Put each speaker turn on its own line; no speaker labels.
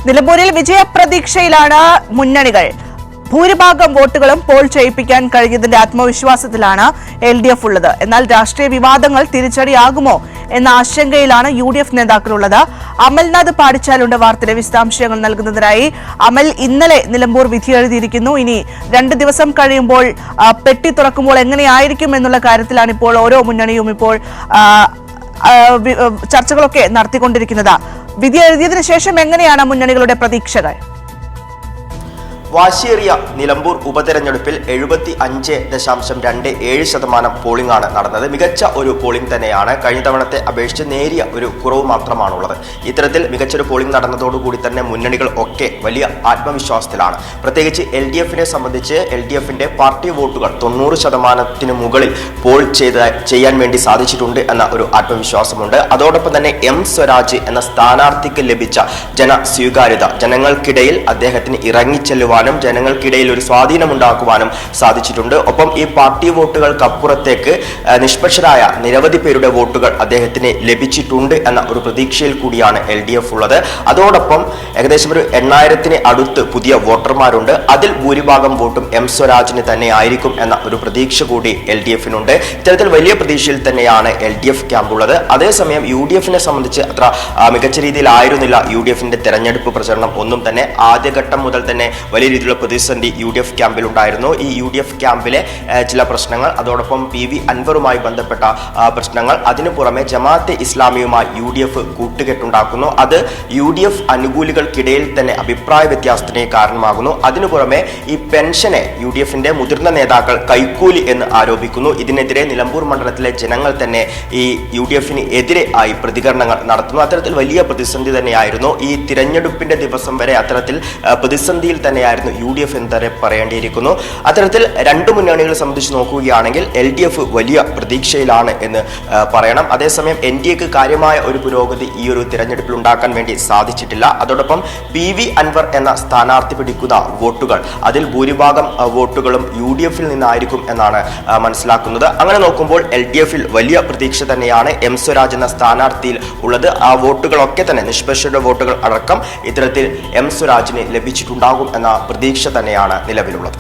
നിലമ്പൂരിൽ വിജയപ്രതീക്ഷയിലാണ് മുന്നണികൾ. ഭൂരിഭാഗം വോട്ടുകളും പോൾ ചെയ്യിപ്പിക്കാൻ കഴിഞ്ഞതിന്റെ ആത്മവിശ്വാസത്തിലാണ് LDF ഉള്ളത്. എന്നാൽ രാഷ്ട്രീയ വിവാദങ്ങൾ തിരിച്ചടിയാകുമോ എന്ന ആശങ്കയിലാണ് UDF നേതാക്കളുള്ളത്. അമൽനാഥ് പാടിച്ചാലുണ്ട് വാർത്തയിലെ വിശദാംശങ്ങൾ നൽകുന്നതിനായി. അമൽ, ഇന്നലെ നിലമ്പൂർ വിധി എഴുതിയിരിക്കുന്നു. ഇനി 2 ദിവസം കഴിയുമ്പോൾ പെട്ടി തുറക്കുമ്പോൾ എങ്ങനെയായിരിക്കും എന്നുള്ള കാര്യത്തിലാണ് ഇപ്പോൾ ഓരോ മുന്നണിയും ഇപ്പോൾ ചർച്ചകളൊക്കെ നടത്തിക്കൊണ്ടിരിക്കുന്നത്. വിധി എഴുതിയതിനു ശേഷം എങ്ങനെയാണ് മുന്നണികളുടെ പ്രതീക്ഷകൾ?
വാശിയേറിയ നിലമ്പൂർ ഉപതെരഞ്ഞെടുപ്പിൽ 75.27% പോളിംഗ് ആണ് നടന്നത്. മികച്ച ഒരു പോളിംഗ് തന്നെയാണ്. കഴിഞ്ഞ തവണത്തെ അപേക്ഷിച്ച് നേരിയ ഒരു കുറവ് മാത്രമാണുള്ളത്. ഇത്തരത്തിൽ മികച്ചൊരു പോളിംഗ് നടന്നതോടുകൂടി തന്നെ മുന്നണികൾ ഒക്കെ വലിയ ആത്മവിശ്വാസത്തിലാണ്. പ്രത്യേകിച്ച് LDFനെ സംബന്ധിച്ച് LDFന്റെ പാർട്ടി വോട്ടുകൾ 90% മുകളിൽ പോൾ ചെയ്യാൻ വേണ്ടി സാധിച്ചിട്ടുണ്ട് എന്ന ഒരു ആത്മവിശ്വാസമുണ്ട്. അതോടൊപ്പം തന്നെ M സ്വരാജ് എന്ന സ്ഥാനാർത്ഥിക്ക് ലഭിച്ച ജനസ്വീകാര്യത, ജനങ്ങൾക്കിടയിൽ അദ്ദേഹത്തിന് ഇറങ്ങിച്ചെല്ലുവാനും ജനങ്ങൾക്കിടയിൽ ഒരു സ്വാധീനമുണ്ടാക്കുവാനും സാധിച്ചിട്ടുണ്ട്. ഒപ്പം ഈ പാർട്ടി വോട്ടുകൾക്കപ്പുറത്തേക്ക് നിഷ്പക്ഷരായ നിരവധി പേരുടെ വോട്ടുകൾ അദ്ദേഹത്തിന് ലഭിച്ചിട്ടുണ്ട് എന്ന ഒരു പ്രതീക്ഷയിൽ കൂടിയാണ് LDF ഉള്ളത്. അതോടൊപ്പം ഏകദേശം ഒരു 8000-ന് അടുത്ത് പുതിയ വോട്ടർമാരുണ്ട്. അതിൽ ഭൂരിഭാഗം വോട്ടും M സ്വരാജിന് തന്നെ ആയിരിക്കും എന്ന ഒരു പ്രതീക്ഷ കൂടി LDFനുണ്ട്. ഇത്തരത്തിൽ വലിയ പ്രതീക്ഷയിൽ തന്നെയാണ് LDF ക്യാമ്പുള്ളത്. അതേസമയം UDFനെ സംബന്ധിച്ച് അത്ര മികച്ച രീതിയിലായിരുന്നില്ല UDFന്റെ തെരഞ്ഞെടുപ്പ് പ്രചരണം ഒന്നും തന്നെ. ആദ്യഘട്ടം മുതൽ തന്നെ വലിയ രീതിയിലുള്ള പ്രതിസന്ധി UDF ക്യാമ്പിൽ ഉണ്ടായിരുന്നു. ഈ UDF ക്യാമ്പിലെ ചില പ്രശ്നങ്ങൾ, അതോടൊപ്പം PV അൻവറുമായി ബന്ധപ്പെട്ട പ്രശ്നങ്ങൾ, അതിനു പുറമെ ജമാഅത്തെ ഇസ്ലാമിയുമായി UDF കൂട്ടുകെട്ടുണ്ടാക്കുന്നു. അത് UDF അനുകൂലികൾക്കിടയിൽ തന്നെ അഭിപ്രായ വ്യത്യാസത്തിന് കാരണമാകുന്നു. അതിനു പുറമെ ഈ പെൻഷനെ UDFന്റെ മുതിർന്ന നേതാക്കൾ കൈക്കൂലി എന്ന് ആരോപിക്കുന്നു. ഇതിനെതിരെ നിലമ്പൂർ മണ്ഡലത്തിലെ ജനങ്ങൾ തന്നെ ഈ UDFന് എതിരെ ആയി പ്രതികരണങ്ങൾ നടത്തുന്നു. അത്തരത്തിൽ വലിയ പ്രതിസന്ധി തന്നെയായിരുന്നു. ഈ തിരഞ്ഞെടുപ്പിന്റെ ദിവസം വരെ അത്തരത്തിൽ പ്രതിസന്ധിയിൽ തന്നെയായിരുന്നു UDF എന്ന് തന്നെ പറയേണ്ടിയിരിക്കുന്നു. അത്തരത്തിൽ രണ്ട് മുന്നണികളെ സംബന്ധിച്ച് നോക്കുകയാണെങ്കിൽ LDF വലിയ പ്രതീക്ഷയിലാണ് എന്ന് പറയണം. അതേസമയം NDAക്ക് കാര്യമായ ഒരു പുരോഗതി ഈ ഒരു തിരഞ്ഞെടുപ്പിൽ ഉണ്ടാക്കാൻ വേണ്ടി സാധിച്ചിട്ടില്ല. അതോടൊപ്പം PV അൻവർ എന്ന സ്ഥാനാർത്ഥി പിടിക്കുന്ന വോട്ടുകൾ, അതിൽ ഭൂരിഭാഗം വോട്ടുകളും UDFൽ നിന്നായിരിക്കും എന്നാണ് മനസ്സിലാക്കുന്നത്. അങ്ങനെ നോക്കുമ്പോൾ LDFൽ വലിയ പ്രതീക്ഷ തന്നെയാണ് M സ്വരാജ് എന്ന സ്ഥാനാർത്ഥിയിൽ ഉള്ളത്. ആ വോട്ടുകളൊക്കെ തന്നെ നിഷ്പക്ഷരുടെ വോട്ടുകൾ അടക്കം ഇത്തരത്തിൽ M സ്വരാജിന് ലഭിച്ചിട്ടുണ്ടാകും എന്ന പ്രതീക്ഷ തന്നെയാണ് നിലവിലുള്ളത്.